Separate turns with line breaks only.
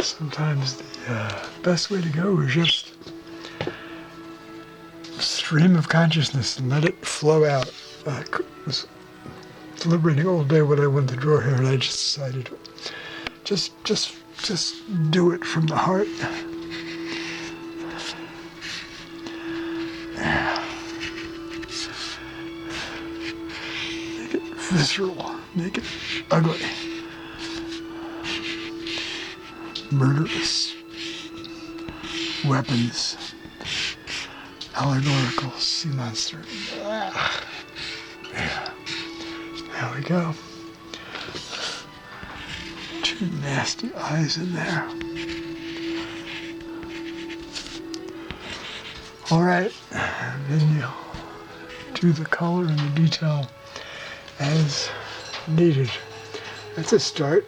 Sometimes the best way to go is just stream of consciousness and let it flow out. I was deliberating all day what I wanted to draw here, and I just decided just do it from the heart. Make it visceral, make it ugly, murderous weapons, allegorical sea monster. Yeah. There we go. Two nasty eyes in there. All right, and then you do the color and the detail as needed. That's a start.